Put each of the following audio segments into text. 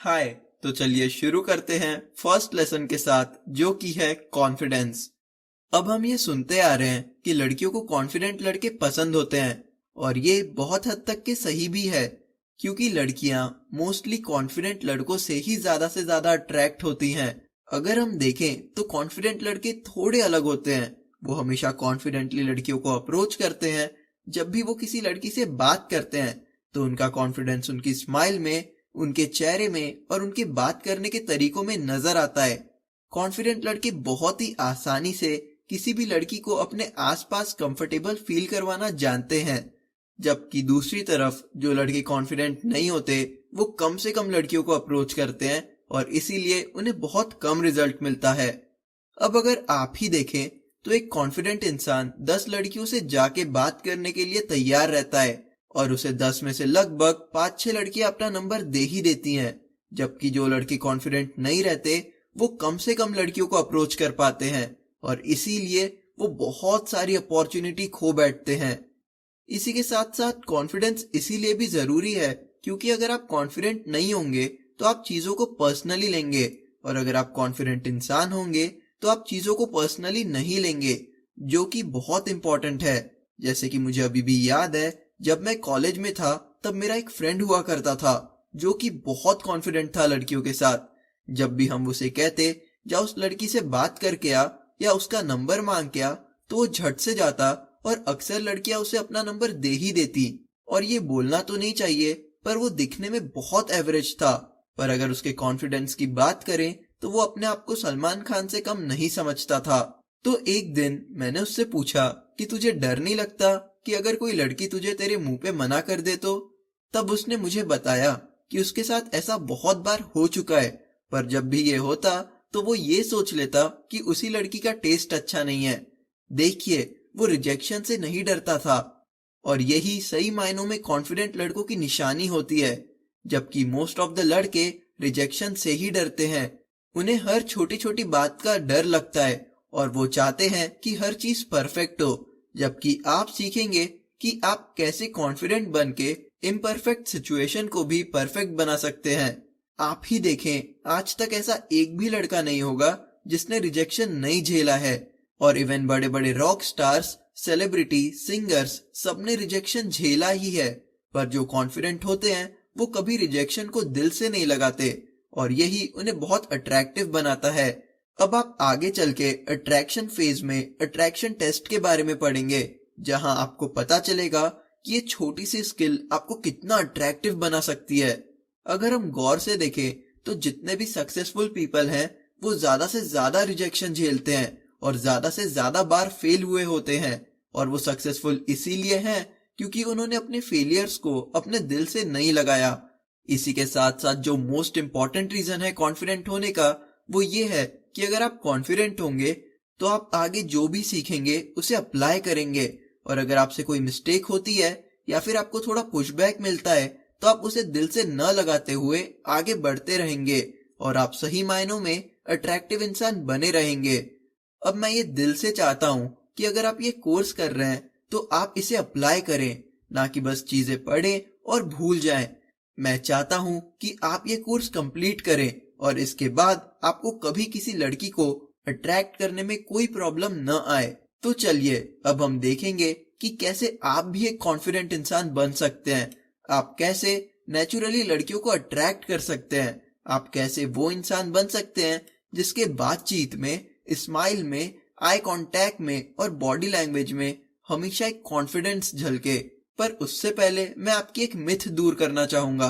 हाय। तो चलिए शुरू करते हैं फर्स्ट लेसन के साथ, जो कि है कॉन्फिडेंस। अब हम ये सुनते आ रहे हैं कि लड़कियों को कॉन्फिडेंट लड़के पसंद होते हैं, और ये बहुत हद तक के सही भी है, क्योंकि लड़कियां मोस्टली कॉन्फिडेंट लड़कों से ज्यादा अट्रैक्ट होती हैं। अगर हम देखें तो कॉन्फिडेंट लड़के थोड़े अलग होते हैं। वो हमेशा कॉन्फिडेंटली लड़कियों को अप्रोच करते हैं। जब भी वो किसी लड़की से बात करते हैं तो उनका कॉन्फिडेंस उनकी स्माइल में, उनके चेहरे में और उनके बात करने के तरीकों में नजर आता है। कॉन्फिडेंट लड़के बहुत ही आसानी से किसी भी लड़की को अपने आसपास कंफर्टेबल फील करवाना जानते हैं, जबकि दूसरी तरफ जो लड़के कॉन्फिडेंट नहीं होते वो कम से कम लड़कियों को अप्रोच करते हैं, और इसीलिए उन्हें बहुत कम रिजल्ट मिलता है। अब अगर आप ही देखें तो एक कॉन्फिडेंट इंसान 10 लड़कियों से जाके बात करने के लिए तैयार रहता है, और उसे 10 में से लगभग 5-6 लड़कियां अपना नंबर दे ही देती हैं। जबकि जो लड़के कॉन्फिडेंट नहीं रहते वो कम से कम लड़कियों को अप्रोच कर पाते हैं, और इसीलिए वो बहुत सारी अपॉर्चुनिटी खो बैठते हैं। इसी के साथ साथ कॉन्फिडेंस इसीलिए भी जरूरी है, क्योंकि अगर आप कॉन्फिडेंट नहीं होंगे तो आप चीजों को पर्सनली लेंगे, और अगर आप कॉन्फिडेंट इंसान होंगे तो आप चीजों को पर्सनली नहीं लेंगे, जो कि बहुत इंपॉर्टेंट है। जैसे कि मुझे अभी भी याद है, जब मैं कॉलेज में था तब मेरा एक फ्रेंड हुआ करता था जो कि बहुत कॉन्फिडेंट था लड़कियों के साथ। जब भी हम उसे कहते जा उस लड़की से बात करके आ या उसका नंबर मांग के आ, तो वो झट से जाता, और अक्सर लड़कियां उसे अपना नंबर दे ही देती। और ये बोलना तो नहीं चाहिए, पर वो दिखने में बहुत एवरेज था। पर अगर उसके कॉन्फिडेंस की बात करें तो वो अपने आप को सलमान खान से कम नहीं समझता था। तो एक दिन मैंने उससे पूछा कि तुझे डर नहीं लगता कि अगर कोई लड़की तुझे तेरे मुंह पे मना कर दे तो? तब उसने मुझे बताया कि उसके साथ ऐसा बहुत बार हो चुका है, पर जब भी ये होता तो वो ये सोच लेता कि उसी लड़की का टेस्ट अच्छा नहीं है। देखिए, वो रिजेक्शन से नहीं डरता था, और यही सही मायनों में कॉन्फिडेंट लड़कों की निशानी होती है। जबकि मोस्ट ऑफ द लड़के रिजेक्शन से ही डरते हैं। उन्हें हर छोटी छोटी बात का डर लगता है, और वो चाहते हैं कि हर चीज परफेक्ट हो। जबकि आप सीखेंगे कि आप कैसे कॉन्फिडेंट बन के इम्परफेक्ट सिचुएशन को भी परफेक्ट बना सकते हैं। आप ही देखें, आज तक ऐसा एक भी लड़का नहीं होगा जिसने रिजेक्शन नहीं झेला है। और इवन बड़े बड़े रॉक स्टार्स, सेलिब्रिटी, सिंगर्स, सबने रिजेक्शन झेला ही है। पर जो कॉन्फिडेंट होते हैं वो कभी रिजेक्शन को दिल से नहीं लगाते, और यही उन्हें बहुत अट्रैक्टिव बनाता है। अब आप आगे चल के अट्रैक्शन फेज में अट्रैक्शन टेस्ट के बारे में पढ़ेंगे, जहां आपको पता चलेगा कि ये छोटी सी स्किल आपको कितना अट्रैक्टिव बना सकती है। अगर हम गौर से देखें तो जितने भी सक्सेसफुल पीपल हैं वो ज्यादा से ज्यादा रिजेक्शन झेलते हैं, और ज्यादा से ज्यादा बार फेल हुए होते हैं। और वो सक्सेसफुल इसीलिए हैं क्योंकि उन्होंने अपने फेलियर्स को अपने दिल से नहीं लगाया। इसी के साथ साथ जो मोस्ट इम्पॉर्टेंट रीजन है कॉन्फिडेंट होने का, वो ये है कि अगर आप कॉन्फिडेंट होंगे तो आप आगे जो भी सीखेंगे उसे अप्लाई करेंगे, और अगर आपसे कोई मिस्टेक होती है या फिर आपको थोड़ा पुशबैक मिलता है तो आप उसे दिल से न लगाते हुए आगे बढ़ते रहेंगे, और आप सही मायनों में अट्रैक्टिव इंसान बने रहेंगे। अब मैं ये दिल से चाहता हूँ कि अगर आप ये कोर्स कर रहे हैं तो आप इसे अप्लाई करें, ना कि बस चीजें पढ़ें और भूल जाएं। मैं चाहता हूँ कि आप ये कोर्स कंप्लीट करें, और इसके बाद आपको कभी किसी लड़की को अट्रैक्ट करने में कोई प्रॉब्लम न आए। तो चलिए अब हम देखेंगे कि कैसे आप भी एक कॉन्फिडेंट इंसान बन सकते हैं। आप कैसे नेचुरली लड़कियों को अट्रैक्ट कर सकते हैं। आप कैसे वो इंसान बन सकते हैं जिसके बातचीत में, स्माइल में, आई कांटेक्ट में और बॉडी लैंग्वेज में हमेशा एक कॉन्फिडेंस झलके। पर उससे पहले मैं आपकी एक मिथ दूर करना चाहूंगा।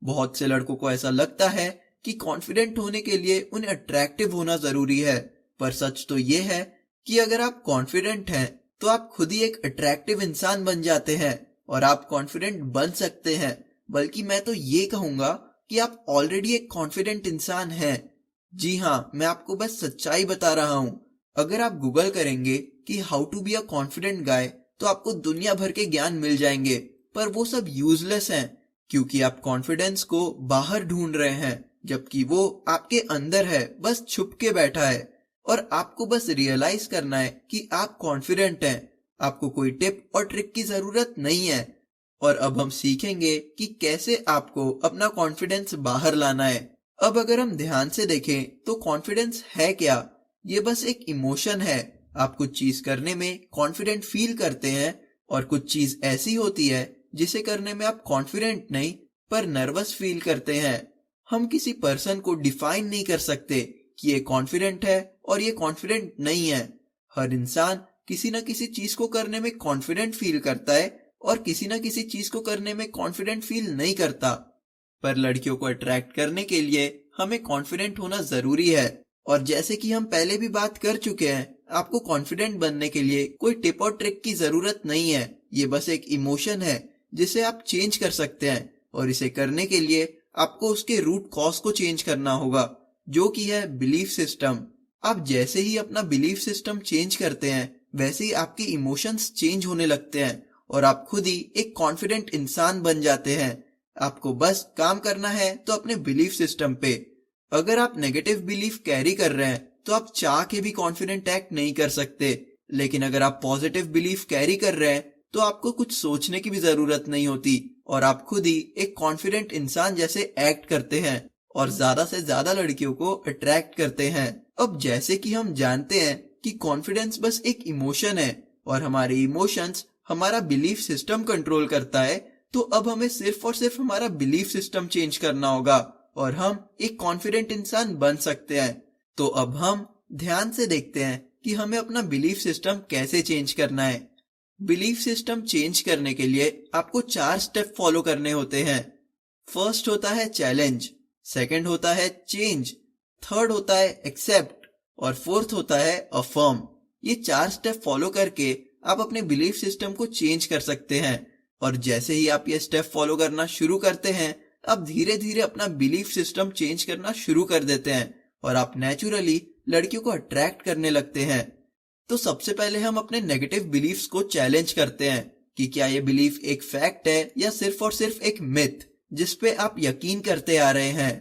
बहुत से लड़कों को ऐसा लगता है कि कॉन्फिडेंट होने के लिए उन्हें अट्रैक्टिव होना जरूरी है, पर सच तो ये है कि अगर आप कॉन्फिडेंट हैं तो आप खुद ही एक अट्रैक्टिव इंसान बन जाते हैं, और आप कॉन्फिडेंट बन सकते हैं। बल्कि मैं तो ये कहूंगा कि आप ऑलरेडी एक कॉन्फिडेंट इंसान हैं। जी हाँ, मैं आपको बस सच्चाई बता रहा हूँ। अगर आप गूगल करेंगे कि how to be a confident guy, तो आपको दुनिया भर के ज्ञान मिल जाएंगे, पर वो सब यूजलेस हैं, क्योंकि आप कॉन्फिडेंस को बाहर ढूंढ रहे हैं, जबकि वो आपके अंदर है, बस छुप के बैठा है। और आपको बस रियलाइज करना है कि आप कॉन्फिडेंट हैं। आपको कोई टिप और ट्रिक की जरूरत नहीं है। और अब हम सीखेंगे कि कैसे आपको अपना कॉन्फिडेंस बाहर लाना है। अब अगर हम ध्यान से देखें तो कॉन्फिडेंस है क्या? ये बस एक इमोशन है। आप कुछ चीज करने में कॉन्फिडेंट फील करते हैं और कुछ चीज ऐसी होती है जिसे करने में आप कॉन्फिडेंट नहीं पर नर्वस फील करते हैं। हम किसी पर्सन को डिफाइन नहीं कर सकते कि ये कॉन्फिडेंट है और ये कॉन्फिडेंट नहीं है। हर इंसान किसी न किसी चीज को करने में कॉन्फिडेंट फील करता है और किसी न किसी चीज को करने में कॉन्फिडेंट फील नहीं करता। पर लड़कियों को अट्रैक्ट करने के लिए हमें कॉन्फिडेंट होना जरूरी है। और जैसे कि हम पहले भी बात कर चुके हैं, आपको कॉन्फिडेंट बनने के लिए कोई टिप और ट्रिक की जरूरत नहीं है। ये बस एक इमोशन है जिसे आप चेंज कर सकते हैं और इसे करने के लिए आपको उसके रूट कॉज को चेंज करना होगा, जो कि है बिलीफ सिस्टम। आप जैसे ही अपना बिलीफ सिस्टम चेंज करते हैं वैसे ही आपके इमोशंस चेंज होने लगते हैं और आप खुद ही एक कॉन्फिडेंट इंसान बन जाते हैं। आपको बस काम करना है तो अपने बिलीफ सिस्टम पे। अगर आप नेगेटिव बिलीफ कैरी कर रहे हैं तो आप चाह के भी कॉन्फिडेंट एक्ट नहीं कर सकते, लेकिन अगर आप पॉजिटिव बिलीफ कैरी कर रहे हैं तो आपको कुछ सोचने की भी जरूरत नहीं होती और आप खुद ही एक कॉन्फिडेंट इंसान जैसे एक्ट करते हैं और ज्यादा से ज्यादा लड़कियों को अट्रैक्ट करते हैं। अब जैसे कि हम जानते हैं कि कॉन्फिडेंस बस एक इमोशन है और हमारे इमोशंस हमारा बिलीफ सिस्टम कंट्रोल करता है, तो अब हमें सिर्फ और सिर्फ हमारा बिलीफ सिस्टम चेंज करना होगा और हम एक कॉन्फिडेंट इंसान बन सकते हैं। तो अब हम ध्यान से देखते हैं कि हमें अपना बिलीफ सिस्टम कैसे चेंज करना है। बिलीफ सिस्टम चेंज करने के लिए आपको 4 स्टेप फॉलो करने होते हैं। फर्स्ट होता है चैलेंज, सेकंड होता है चेंज, थर्ड होता है एक्सेप्ट और फोर्थ होता है अफर्म। ये 4 स्टेप फॉलो करके आप अपने बिलीफ सिस्टम को चेंज कर सकते हैं और जैसे ही आप ये स्टेप फॉलो करना शुरू करते हैं आप धीरे धीरे अपना बिलीफ सिस्टम चेंज करना शुरू कर देते हैं और आप नेचुरली लड़कियों को अट्रैक्ट करने लगते हैं। तो सबसे पहले हम अपने नेगेटिव बिलीफ्स को चैलेंज करते हैं कि क्या ये बिलीफ एक फैक्ट है या सिर्फ और सिर्फ एक मिथ जिसपे आप यकीन करते आ रहे हैं।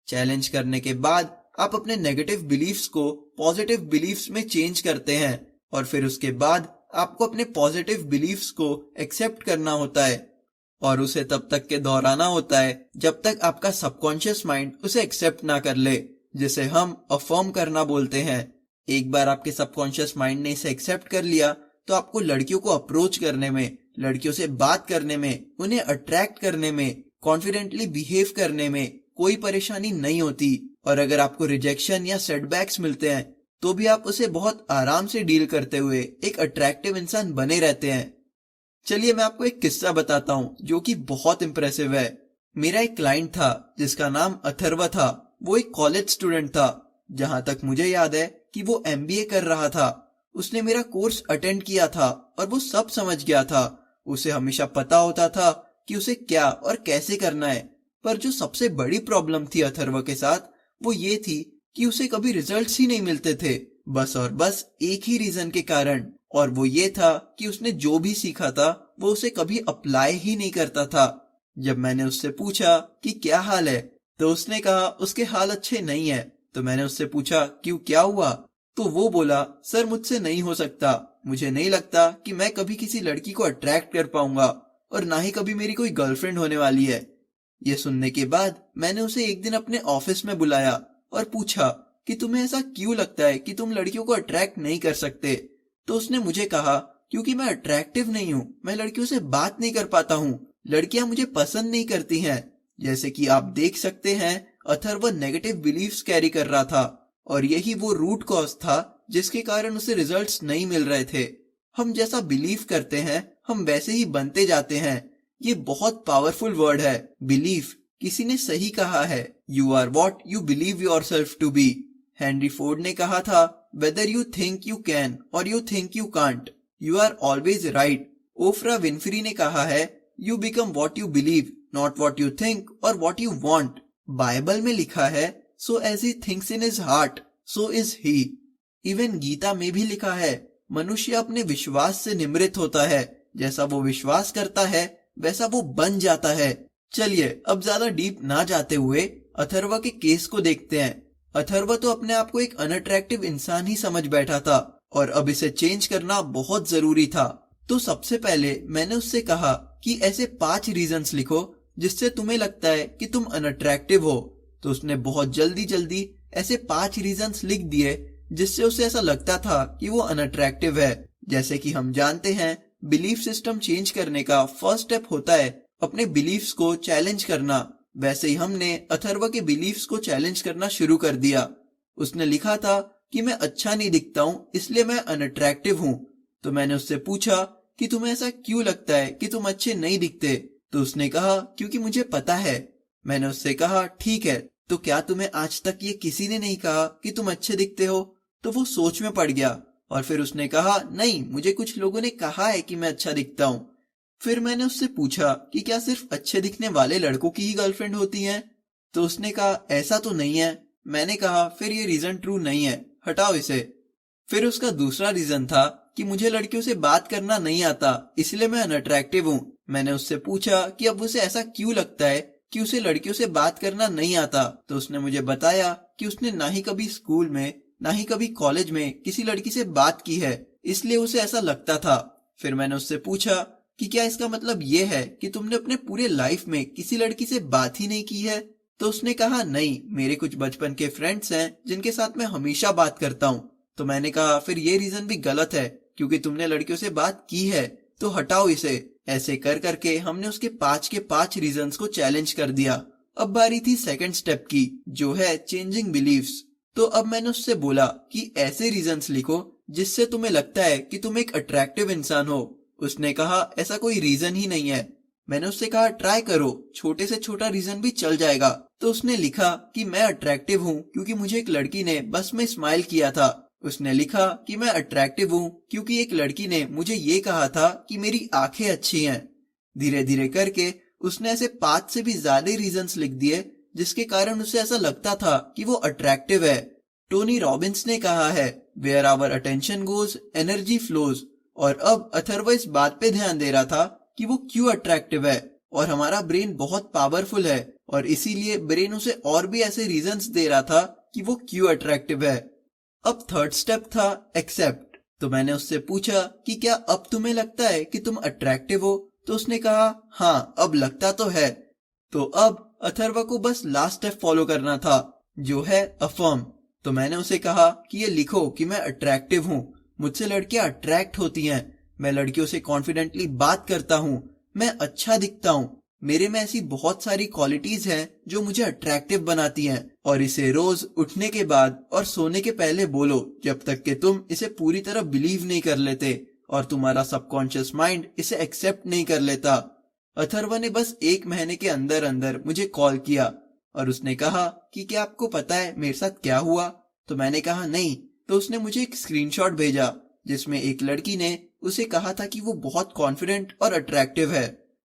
चैलेंज करने के बाद आप अपने नेगेटिव बिलीफ्स को पॉजिटिव बिलीफ्स में चेंज करते हैं और फिर उसके बाद आपको अपने पॉजिटिव बिलीफ्स को एक्सेप्ट करना होता है और उसे तब तक के दोहराना होता है जब तक आपका सबकॉन्शियस माइंड उसे एक्सेप्ट ना कर ले, जिसे हम अफर्म करना बोलते हैं। एक बार आपके सबकॉन्शियस माइंड ने इसे एक्सेप्ट कर लिया तो आपको लड़कियों को अप्रोच करने में, लड़कियों से बात करने में, उन्हें अट्रैक्ट करने में, कॉन्फिडेंटली बिहेव करने में कोई परेशानी नहीं होती। और अगर आपको रिजेक्शन या सेटबैक्स मिलते हैं तो भी आप उसे बहुत आराम से डील करते हुए एक अट्रैक्टिव इंसान बने रहते हैं। चलिए मैं आपको एक किस्सा बताता हूँ जो कि बहुत इम्प्रेसिव है। मेरा एक क्लाइंट था जिसका नाम अथर्व था। वो एक कॉलेज स्टूडेंट था। जहां तक मुझे याद है कि वो MBA कर रहा था। उसने मेरा कोर्स अटेंड किया था और वो सब समझ गया था। उसे हमेशा पता होता था कि उसे क्या और कैसे करना है। पर जो सबसे बड़ी प्रॉब्लम थी अथर्व के साथ वो ये थी कि उसे कभी रिजल्ट्स ही नहीं मिलते थे, बस और बस एक ही रीजन के कारण, और वो ये था कि उसने जो भी सीखा था वो उसे कभी अप्लाई ही नहीं करता था। जब मैंने उससे पूछा कि क्या हाल है तो उसने कहा उसके हाल अच्छे नहीं है। तो मैंने उससे पूछा क्यों, क्या हुआ? तो वो बोला सर मुझसे नहीं हो सकता, मुझे नहीं लगता कि मैं कभी किसी लड़की को अट्रैक्ट कर पाऊंगा और ना ही कभी मेरी कोई गर्लफ्रेंड होने वाली है। ये सुनने के बाद मैंने उसे एक दिन अपने ऑफिस में बुलाया और पूछा कि तुम्हें ऐसा क्यों लगता है कि तुम लड़कियों को अट्रैक्ट नहीं कर सकते। तो उसने मुझे कहा क्योंकि मैं अट्रैक्टिव नहीं हूँ, मैं लड़कियों से बात नहीं कर पाता हूँ, लड़कियां मुझे पसंद नहीं करती हैं। जैसे कि आप देख सकते हैं अथर्व नेगेटिव बिलीफ्स कैरी कर रहा था और यही वो रूट कॉज था जिसके कारण उसे रिजल्ट्स नहीं मिल रहे थे। हम जैसा बिलीव करते हैं हम वैसे ही बनते जाते हैं। ये बहुत पावरफुल वर्ड है बिलीफ। किसी ने सही कहा है, you are what you believe yourself to be. Henry Ford ने कहा था, whether you think you can or you think you can't, you are always right. Oprah Winfrey ने कहा है, you become what you believe, not what you think or what you want. Bible में लिखा है, so as he thinks in his heart so is he. Even Gita में भी लिखा है, मनुष्य अपने विश्वास से निमृत होता है, जैसा वो विश्वास करता है वैसा वो बन जाता है। चलिए अब ज्यादा डीप ना जाते हुए अथर्व के केस को देखते हैं। अथर्व तो अपने आप को एक अनअट्रैक्टिव इंसान ही समझ बैठा था और अब इसे चेंज करना बहुत जरूरी था। तो सबसे पहले मैंने उससे कहा कि ऐसे 5 रीजंस लिखो जिससे तुम्हें लगता है कि तुम अनअट्रैक्टिव हो। तो उसने बहुत जल्दी जल्दी ऐसे 5 रीजंस लिख दिए जिससे उसे ऐसा लगता था कि वो अनअट्रैक्टिव है। जैसे कि हम जानते हैं, बिलीफ सिस्टम चेंज करने का फर्स्ट स्टेप होता है अपने बिलीफ्स को चैलेंज करना। वैसे ही हमने अथर्व के बिलीफ्स को चैलेंज करना शुरू कर दिया। उसने लिखा था कि मैं अच्छा नहीं दिखता हूँ, इसलिए मैं अनअट्रैक्टिव हूँ। तो मैंने उससे पूछा कि तुम्हें ऐसा क्यों लगता है कि तुम अच्छे नहीं दिखते? तो उसने कहा क्योंकि मुझे पता है। मैंने उससे कहा ठीक है, तो क्या तुम्हें आज तक ये किसी ने नहीं कहा कि तुम अच्छे दिखते हो? तो वो सोच में पड़ गया और फिर उसने कहा नहीं, मुझे कुछ लोगों ने कहा है कि मैं अच्छा दिखता हूँ। फिर मैंने उससे पूछा कि क्या सिर्फ अच्छे दिखने वाले लड़कों की ही गर्लफ्रेंड होती हैं? तो उसने कहा ऐसा तो नहीं है। मैंने कहा फिर ये रीजन ट्रू नहीं है, हटाओ इसे। फिर उसका दूसरा रीजन था कि मुझे लड़कियों से बात करना नहीं आता, इसलिए मैं अनअट्रैक्टिव हूँ। मैंने उससे पूछा कि अब उसे ऐसा क्यों लगता है कि उसे लड़कियों से बात करना नहीं आता। तो उसने मुझे बताया कि उसने ना ही कभी स्कूल में ना ही कभी कॉलेज में किसी लड़की से बात की है, इसलिए उसे ऐसा लगता था। फिर मैंने उससे पूछा कि क्या इसका मतलब ये है कि तुमने अपने पूरे लाइफ में किसी लड़की से बात ही नहीं की है? तो उसने कहा नहीं, मेरे कुछ बचपन के फ्रेंड्स हैं जिनके साथ मैं हमेशा बात करता हूँ। तो मैंने कहा फिर ये रीजन भी गलत है, क्योंकि तुमने लड़कियों से बात की है, तो हटाओ इसे। ऐसे कर करके हमने उसके 5 के 5 रीजंस को चैलेंज कर दिया। अब बारी थी सेकंड स्टेप की, जो है चेंजिंग बिलीव्स। तो अब मैंने उससे बोला कि ऐसे रीजंस लिखो जिससे तुम्हें लगता है कि तुम एक अट्रैक्टिव इंसान हो। उसने कहा ऐसा कोई रीजन ही नहीं है। मैंने उससे कहा ट्राई करो, छोटे से छोटा रीजन भी चल जाएगा। तो उसने लिखा कि मैं अट्रैक्टिव हूँ क्योंकि मुझे एक लड़की ने बस में स्माइल किया था। उसने लिखा कि मैं अट्रैक्टिव हूँ क्योंकि एक लड़की ने मुझे ये कहा था कि मेरी आंखें अच्छी हैं। धीरे धीरे करके उसने ऐसे 5 से भी ज्यादा रीजंस लिख दिए जिसके कारण उसे ऐसा लगता था कि वो अट्रैक्टिव है। टोनी रॉबिन्स ने कहा है, where our attention goes energy flows. और अब अथर्व इस बात पे ध्यान दे रहा था कि वो क्यों अट्रैक्टिव है, और हमारा ब्रेन बहुत पावरफुल है और इसीलिए ब्रेन उसे और भी ऐसे रीजंस दे रहा था कि वो क्यों अट्रैक्टिव है। अब थर्ड स्टेप था एक्सेप्ट। तो मैंने उससे पूछा कि क्या अब तुम्हें लगता है कि तुम अट्रैक्टिव हो? तो उसने कहा हाँ, अब लगता तो है। तो अब अथर्व को बस लास्ट स्टेप फॉलो करना था, जो है अफर्म। तो मैंने उसे कहा कि ये लिखो कि मैं अट्रैक्टिव हूँ, मुझसे लड़कियां अट्रैक्ट होती हैं, मैं लड़कियों से कॉन्फिडेंटली बात करता हूँ, मैं अच्छा दिखता हूँ, मेरे में ऐसी बहुत सारी क्वालिटीज हैं जो मुझे अट्रैक्टिव बनाती हैं। और इसे रोज उठने के बाद और सोने के पहले बोलो, जब तक कि तुम इसे पूरी तरह बिलीव नहीं कर लेते और तुम्हारा सबकॉन्शियस माइंड इसे एक्सेप्ट नहीं कर लेता। अथर्व ने बस 1 महीने के अंदर अंदर मुझे कॉल किया और उसने कहा कि क्या आपको पता है मेरे साथ क्या हुआ? तो मैंने कहा नहीं। तो उसने मुझे एक स्क्रीनशॉट भेजा जिसमें एक लड़की ने उसे कहा था कि वो बहुत कॉन्फिडेंट और अट्रैक्टिव है।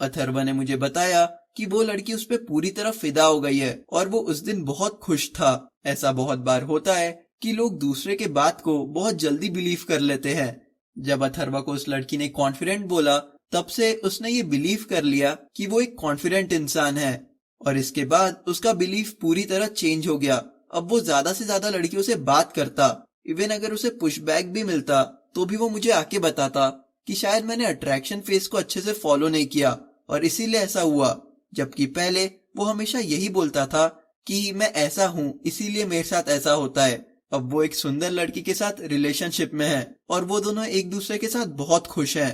अथर्व ने मुझे बताया कि वो लड़की उस पर पूरी तरह फिदा हो गई है और वो उस दिन बहुत खुश था। ऐसा बहुत बार होता है कि लोग दूसरे के बात को बहुत जल्दी बिलीव कर लेते हैं। जब अथर्व को उस लड़की ने कॉन्फिडेंट बोला, तब से उसने ये बिलीव कर लिया कि वो एक कॉन्फिडेंट इंसान है और इसके बाद उसका बिलीफ पूरी तरह चेंज हो गया। अब वो ज्यादा से ज्यादा लड़कियों से बात करता, इवन अगर उसे पुशबैक भी मिलता तो भी वो मुझे आके बताता कि शायद मैंने अट्रैक्शन फेस को अच्छे से फॉलो नहीं किया और इसीलिए ऐसा हुआ। जबकि पहले वो हमेशा यही बोलता था कि मैं ऐसा हूँ इसीलिए मेरे साथ ऐसा होता है। अब वो एक सुंदर लड़की के साथ रिलेशनशिप में है और वो दोनों एक दूसरे के साथ बहुत खुश हैं।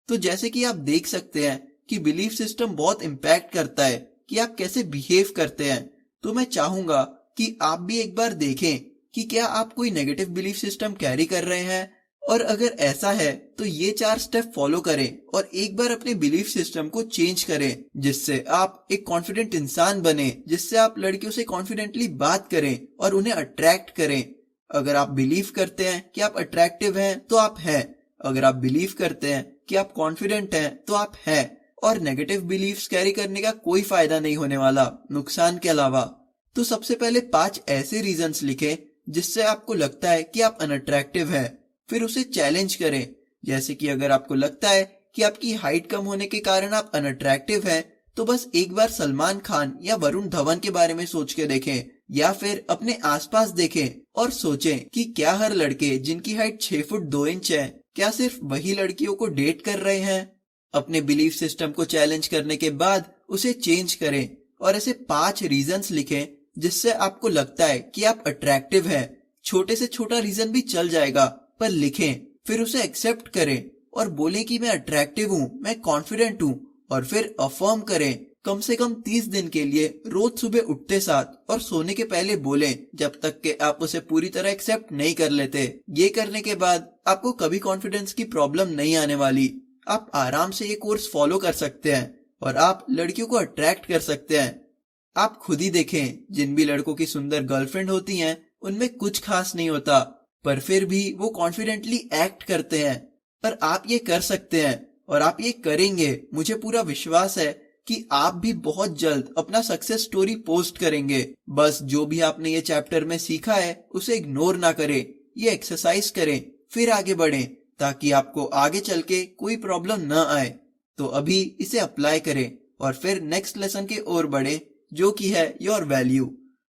तो जैसे कि आप देख सकते हैं कि बिलीफ सिस्टम बहुत इम्पैक्ट करता है कि आप कैसे बिहेव करते हैं। तो मैं चाहूंगा कि आप भी एक बार देखें कि क्या आप कोई नेगेटिव बिलीफ सिस्टम कैरी कर रहे हैं, और अगर ऐसा है तो ये 4 स्टेप फॉलो करें और एक बार अपने बिलीफ सिस्टम को चेंज करें, जिससे आप एक कॉन्फिडेंट इंसान बने, जिससे आप लड़कियों से कॉन्फिडेंटली बात करें और उन्हें अट्रैक्ट करें। अगर आप बिलीव करते हैं कि आप अट्रैक्टिव हैं तो आप हैं, अगर आप बिलीव करते हैं कि आप कॉन्फिडेंट हैं तो आप हैं। और नेगेटिव बिलीफ्स कैरी करने का कोई फायदा नहीं होने वाला, नुकसान के अलावा। तो सबसे पहले 5 ऐसे रीजंस लिखें जिससे आपको लगता है कि आप अनअट्रैक्टिव हैं, फिर उसे चैलेंज करें। जैसे कि अगर आपको लगता है कि आपकी हाइट कम होने के कारण आप अनअट्रैक्टिव हैं, तो बस एक बार सलमान खान या वरुण धवन के बारे में सोच के देखें, या फिर अपने आसपास देखें और सोचें कि क्या हर लड़के जिनकी हाइट 6 फुट 2 इंच है, क्या सिर्फ वही लड़कियों को डेट कर रहे हैं? अपने बिलीफ सिस्टम को चैलेंज करने के बाद उसे चेंज करें और ऐसे 5 रीजंस लिखें जिससे आपको लगता है कि आप अट्रैक्टिव हैं। छोटे से छोटा रीजन भी चल जाएगा, पर लिखें, फिर उसे एक्सेप्ट करें और बोलें कि मैं अट्रैक्टिव हूँ, मैं कॉन्फिडेंट हूँ, और फिर अफर्म करें। कम से कम 30 दिन के लिए रोज सुबह उठते साथ और सोने के पहले बोलें, जब तक कि आप उसे पूरी तरह एक्सेप्ट नहीं कर लेते। ये करने के बाद आपको कभी कॉन्फिडेंस की प्रॉब्लम नहीं आने वाली। आप आराम से ये कोर्स फॉलो कर सकते हैं और आप लड़कियों को अट्रैक्ट कर सकते हैं। आप खुद ही देखें, जिन भी लड़कों की सुंदर गर्लफ्रेंड होती हैं, उनमें कुछ खास नहीं होता, पर फिर भी वो कॉन्फिडेंटली एक्ट करते हैं। पर आप ये कर सकते हैं और आप ये करेंगे। मुझे पूरा विश्वास है कि आप भी बहुत जल्द अपना सक्सेस स्टोरी पोस्ट करेंगे। बस जो भी आपने ये चैप्टर में सीखा है उसे इग्नोर ना करें, ये एक्सरसाइज करें, फिर आगे बढ़ें, ताकि आपको आगे चल के कोई प्रॉब्लम ना आए। तो अभी इसे अप्लाई करें और फिर नेक्स्ट लेसन की ओर बढ़ें, जो कि है योर वैल्यू।